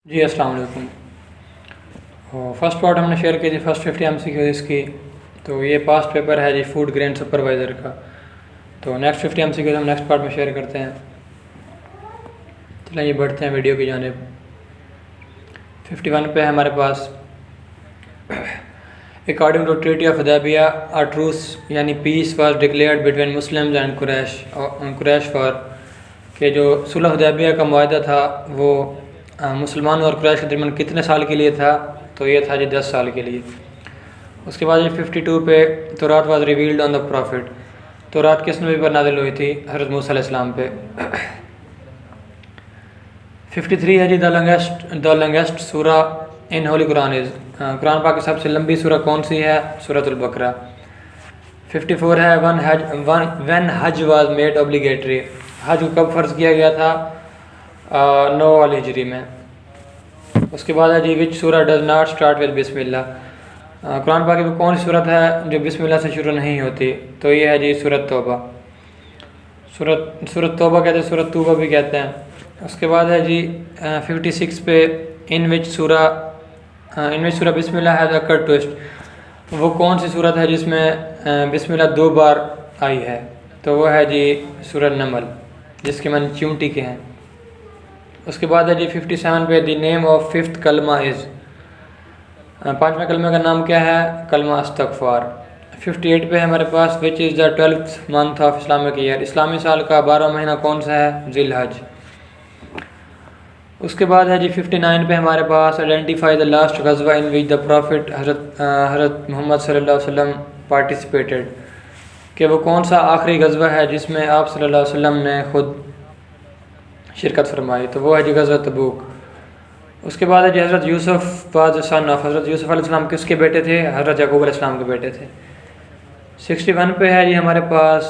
जी अस्सलाम वालेकुम। First part हमने शेयर की थी, फर्स्ट 50 MCQ इसकी। तो ये पास्ट पेपर है जी फूड ग्रेन सुपरवाइज़र का। तो नेक्स्ट 50 MCQ हम नेक्स्ट पार्ट में शेयर करते हैं। चलिए ये बढ़ते हैं वीडियो की जानिब। 51 पे है हमारे पास। According to treaty of Hudaibiya a truce यानी peace was declared between Muslims and Quraish for के जो सुलह हुदैबिया का मुआहदा था वो मुसलमानों और कुरैश के दरमियान कितने साल के लिए था? तो ये था जी 10 साल के लिए। उसके बाद ये 52 पे तौरात was revealed on the profit. तौरात किस नबी पर नाजिल हुई थी? हज़रत मूसा अलैहिस्सलाम पे। 53 है जी द लॉन्गेस्ट सूरा इन होली कुरान इज़। कुरान पाक की सबसे लंबी सूरा कौन सी है? सूरतुल बकरा। 54 है वन हज वाज मेड ऑब्लिगेटरी। हज को कब फ़र्ज़ किया गया था? 9 वाली हिजरी में। उसके बाद है जी विच सूरा डज नॉट स्टार्ट विद बिस्मिल्लाह। कुरान पाक की कौन सी सूरत है जो बिस्मिल्लाह से शुरू नहीं होती? तो ये है जी सूरत तौबा। सूरत तौबा कहते हैं, सूरत तौबा भी कहते हैं। उसके बाद है जी 56 पे इन विच सूरा बिस्मिल्लाह हैज़ अकर्ड ट्विस्ट। वो कौन सी सूरत है जिसमें बिस्मिल्लाह 2 बार आई है? तो वो है जी सूरत नमल, जिसके मन चिमटी के हैं। उसके बाद है जी 57 पे द नेम ऑफ फिफ्थ कलमा इज़। पाँचवें कलमे का नाम क्या है? कलमा अस्तगफार। 58 पे है हमारे पास which is the 12th month of Islamic year. इस्लामी साल का 12वां महीना कौन सा है? जिलहज। उसके बाद है जी 59 पे हमारे पास आइडेंटिफाई द लास्ट गज़वा इन विच द प्रॉफिट हज़रत मोहम्मद सल्लल्लाहु अलैहि वसल्लम पार्टिसिपेटेड। कि वो कौन सा आखिरी गज़वा है जिसमें आप सल्लल्लाहु अलैहि वसल्लम ने ख़ुद शिरकत फरमाई? तो वो है जी गज़वा तबूक। उसके बाद है जी हज़रत यूसुफ वाज सन ऑफ। हज़रत यूसुफ अलैहिस्सलाम किसके बेटे थे? हज़रत याकूब अलैहिस्सलाम के बेटे थे। 61 पे है जी हमारे पास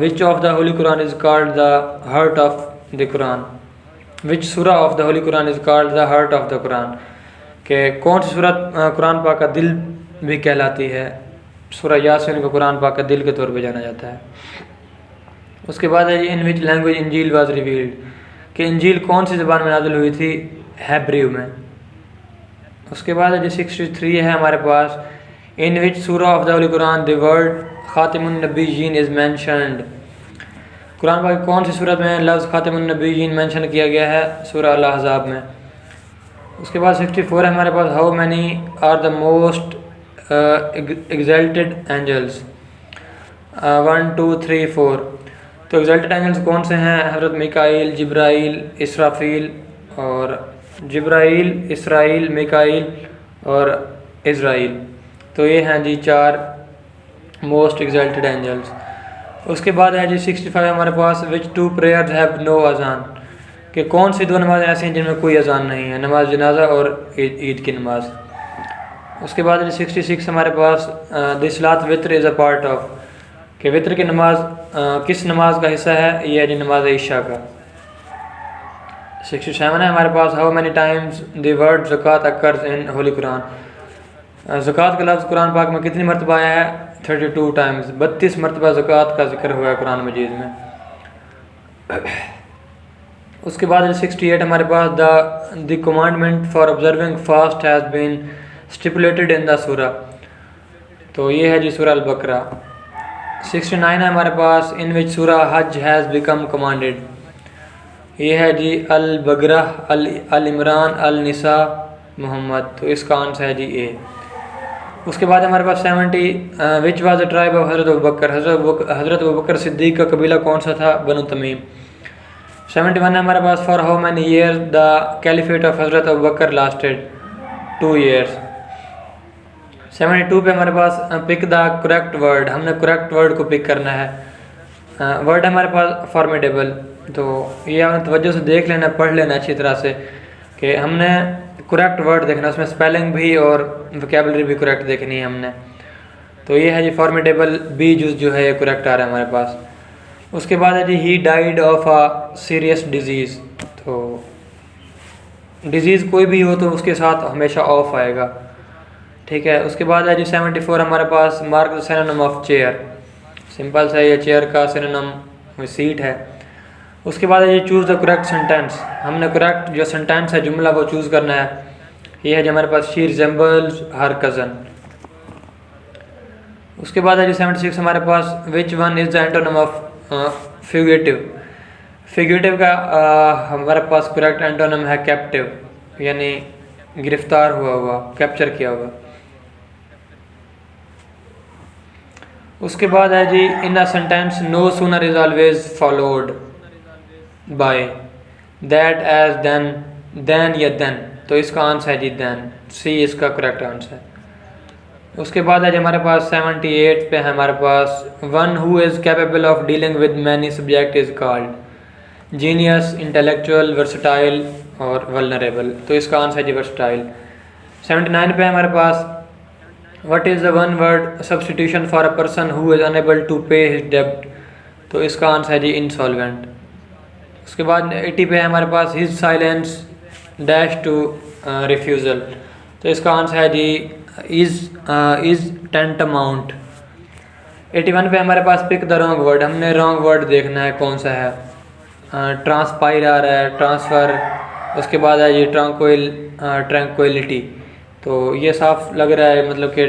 which of the holy Quran is called the heart of the Quran. Which सूरा of the holy Quran is called the heart of the Quran. के कौन सी सूरत कुरान पाक का दिल भी कहलाती है? सूरा यासीन को कुरान पाक का दिल के तौर पे जाना जाता है। उसके बाद है जी इन विच लैंग्वेज इंजील वाज रिवील्ड। कि इंजील कौन सी ज़बान में नाज़िल हुई थी? हेब्रियू में। उसके बाद है जी 63 है हमारे पास इन विच सूरा of the holy Quran the word ख़ातिमुन नबीयीन इज़ मैंशनड। कुरान पाक की कौन सी सूरत में लफ्ज़ ख़ातिमुन नबीयीन मेंशन किया गया है? सूरा अल अहज़ाब में। उसके बाद 64 है हमारे पास how many are the most exalted angels. 1 2 3 4। तो एग्जल्टेड एंजल्स कौन से हैं? हज़रत मिकाईल, जिब्राईल, इसराफील मिकाईल और इज़राइल। तो ये हैं जी 4 मोस्ट एग्जल्टेड एंजल्स। उसके बाद है जी 65 हमारे पास विच 2 प्रेयर्स हैव नो अजान। कि कौन सी 2 नमाज़ें ऐसी हैं जिनमें कोई अजान नहीं है? नमाज जनाजा और ईद की नमाज। उसके बाद है जी 66 हमारे पास the Salat वित्र is a part of. कि वित्र की नमाज किस नमाज का हिस्सा है? ये है जी नमाज ईशा का। 67 है हमारे पास how many times the word ज़कात अकर्स इन होली कुरान। ज़कात का लफ्ज़ कुरान पाक में कितनी मरतबा आया है? 32 टाइम्स। 32 मरतबा ज़कात का जिक्र हुआ है कुरान मजीद में। उसके बाद 68 हमारे पास the commandment for observing fast has been stipulated in the सूरा। तो ये है जी सूरा अल बकरा। 69 है हमारे पास इन विच सूरा हज हैज़ बिकम कमांडेड। ये है जी अल बकरा, अल इमरान, अल निसा, मोहम्मद। तो इसका आंसर है जी ए। उसके बाद हमारे पास 70 which was the tribe of हज़रत अबू बकर। हज़रत अबू बकर सिद्दीक़ का कबीला कौन सा था? बनु तमीम। 71 है हमारे पास for how many years the caliphate of हज़रत अबू बकर लास्टेड? 2 ईयर्स। 72 पे हमारे पास पिक द करेक्ट वर्ड। हमने करेक्ट वर्ड को पिक करना है। वर्ड है हमारे पास फॉर्मिडेबल। तो ये आपने तवज्जो से देख लेना, पढ़ लेना अच्छी तरह से कि हमने करेक्ट वर्ड देखना, उसमें स्पेलिंग भी और वोकैबुलरी भी करेक्ट देखनी है हमने। तो ये है जी फॉर्मिडेबल बी जो है ये करेक्ट आ रहा है हमारे पास। उसके बाद है जी he died of a serious disease. तो डिजीज़ कोई भी हो तो उसके साथ हमेशा ऑफ आएगा, ठीक है। उसके बाद है जी 74 हमारे पास mark the synonym of chair. Simple सा ये चेयर का सिनोनिम सीट है। उसके बाद है ये चूज़ द करेक्ट सेंटेंस, हमने करेक्ट जो सेंटेंस है जुमला वो चूज़ करना है। ये है जो हमारे पास शी रिजेंबल्स हर कज़न। उसके बाद है जी 76 हमारे पास which one is the antonym of fugitive. Fugitive का हमारे पास करेक्ट एंटोनिम है कैप्टिव, यानी गिरफ्तार हुआ, कैप्चर किया हुआ। उसके बाद है जी in a sentence no sooner is always followed by that as than या देन, तो इसका आंसर है जी देन, सी इसका करेक्ट आंसर है। उसके बाद है जी हमारे पास 78 पे है हमारे पास one who is capable of dealing with many subject is called genius, intellectual, versatile और वल्नरेबल, तो इसका आंसर है जी वर्सटाइल। 79 पे है हमारे पास what is the one word substitution for a person who is unable to pay his डेब्ट, तो इसका आंसर है जी इंसॉल्वेंट। उसके बाद 80 पे है हमारे पास his silence dash to refusal, तो इसका आंसर है जी इज़ टेंटामाउंट। 81 पे हमारे पास पिक द रॉन्ग वर्ड, हमने रॉन्ग वर्ड देखना है कौन सा है। ट्रांसपायर आ रहा है, ट्रांसफ़र, उसके बाद है ये ट्रैंक्विलिटी, तो ये साफ लग रहा है मतलब कि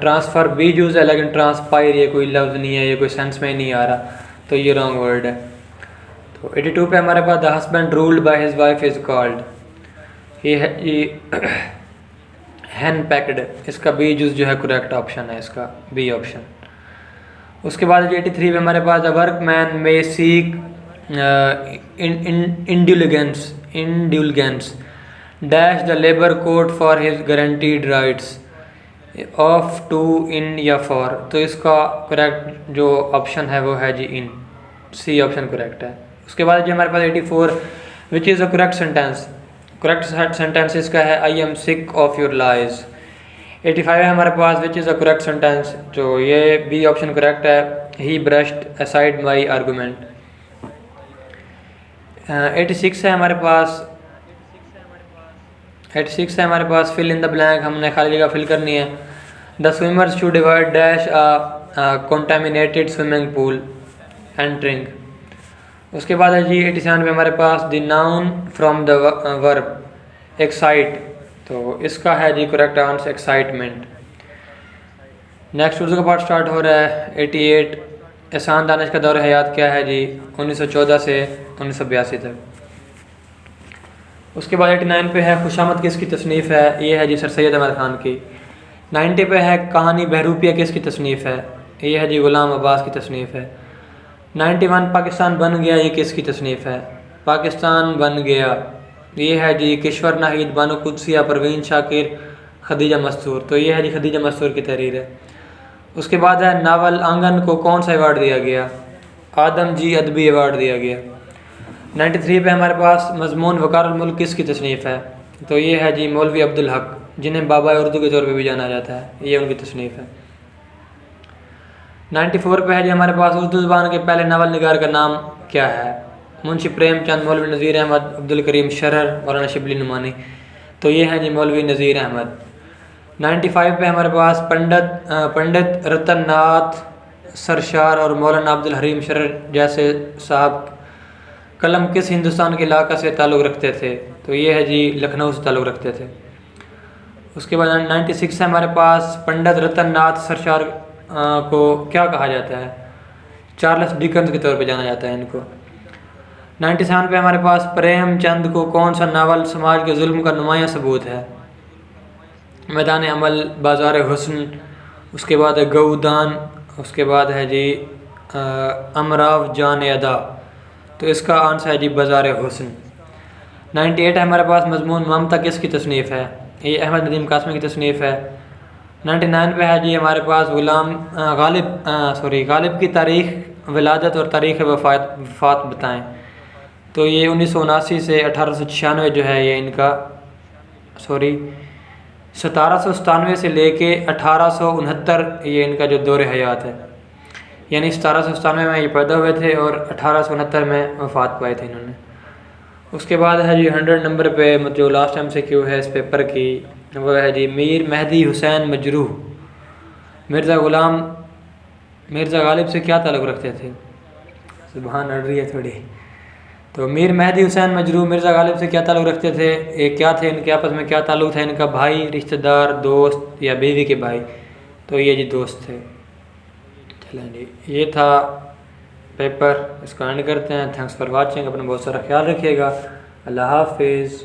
ट्रांसफ़र भी यूज़ है लेकिन ट्रांसपायर ये कोई लफ्ज़ नहीं है, ये कोई सेंस में नहीं आ रहा, तो ये रॉन्ग वर्ड है। तो 82 पे हमारे पास the husband ruled by his wife is called, ये हैन पैक्ड, इसका बी जूस जो है करेक्ट ऑप्शन है, इसका बी ऑप्शन। उसके बाद 83 पे हमारे पास the workman may seek indulgence dash the labour code for his guaranteed rights of to in या फॉर, तो इसका करेक्ट जो ऑप्शन है वो है जी इन, सी ऑप्शन करेक्ट है। उसके बाद जी हमारे पास 84 विच is the correct sentence, correct sentence इसका है I am sick of your lies. 85 है हमारे पास which is the correct sentence, जो ये बी ऑप्शन करेक्ट है, he brushed aside my argument. 86 है हमारे पास, 86 है हमारे पास फिल इन द ब्लैंक, हमने खाली जगह फिल करनी है। The swimmers should avoid dash a contaminated swimming pool entering. उसके बाद है जी 87 में हमारे पास the noun from the verb excite, तो इसका है जी correct answer excitement. Next Urdu का पार्ट स्टार्ट हो रहा है 88 एहसान दानिश का दौर हयात क्या है जी 1914 से 1982 तक। उसके बाद 89 पे है खुशामद किसकी तसनीफ़ है, ये है जी सर सैयद अहमद ख़ान की। 90 पे है कहानी बहरूपिया किसकी तसनीफ़ है, ये है जी ग़ुलाम अब्बास की तसनीफ़ है। 91 पाकिस्तान बन गया, ये किसकी तसनीफ़ है, पाकिस्तान बन गया, ये है जी किश्वर नाहिद, बानो कुदसिया, परवीन शाकिर, खदीजा मस्तूर, तो ये है जी खदीजा मस्तूर की तहरीर है। उसके बाद है नावल आंगन को कौन सा अवार्ड दिया गया, आदम जी अदबी अवार्ड दिया गया। 93 पे हमारे पास मज़मून वक़ारुल मुल्क किसकी तसनीफ़ है, तो ये है जी मौलवी अब्दुल हक, जिन्हें बाबा उर्दू के तौर पे भी जाना जाता है, ये उनकी तसनीफ़ है। 94 पे है जी हमारे पास उर्दू ज़ुबान के पहले नावल निगार का नाम क्या है, मुंशी प्रेमचंद, मौलवी नज़ीर अहमद, अब्दुल करीम शरर, मौलाना शिबली नुमानी, तो ये हैं जी मौलवी नज़ीर अहमद। 95 पे हमारे पास पंडित रतन नाथ सरशार और मौलाना अब्दुल हरीम शरर जैसे साहब कलम किस हिंदुस्तान के इलाका से ताल्लुक़ रखते थे, तो ये है जी लखनऊ से ताल्लुक़ रखते थे। उसके बाद 96 है हमारे पास पंडित रतन नाथ सरशार को क्या कहा जाता है, चार्ल्स डिकन्स के तौर पे जाना जाता है इनको। 97 पे हमारे पास प्रेमचंद को कौन सा नावल समाज के जुल्म का नुमायाँ सबूत है, मैदान अमल, बाज़ार हुस्न, उसके बाद है गऊदान, उसके बाद है जी अमराव जान अदा, तो इसका आंसर है जी बाज़ार हुस्न। 98 है हमारे पास मज़मून ममता किसकी तसनीफ़ है, ये अहमद नदीम कासमी की तसनीफ़ है। 99 पे है जी हमारे पास गालिब की तारीख़ विलादत और तारीख़ वफ़ात बताएं, तो ये 1979 से 1896 जो है ये इनका 1797 से लेके 1869 ये इनका जो दौर हयात है, यानी 1797 में ये पैदा हुए थे और 1869 में वफ़ात पाए थे इन्होंने। उसके बाद है जी 100 नंबर पे जो लास्ट टाइम से क्यों है इस पेपर की, वो है जी मीर मेहदी हुसैन मजरूह मिर्ज़ा गालिब से क्या ताल्लुक़ रखते थे, सुबहान अड़ रही है थोड़ी, तो मीर मेहदी हुसैन मजरू मिर्ज़ा गालिब से क्या ताल्लुक़ रखते थे, ये क्या थे इनके आपस में, क्या ताल्लुक़ था इनका, भाई, रिश्तेदार, दोस्त या बीवी के भाई? तो ये जी दोस्त थे। चलें जी, ये था पेपर, इसको एंड करते हैं। Thanks for watching. अपना बहुत सारा ख्याल रखिएगा। अल्लाह हाफिज़।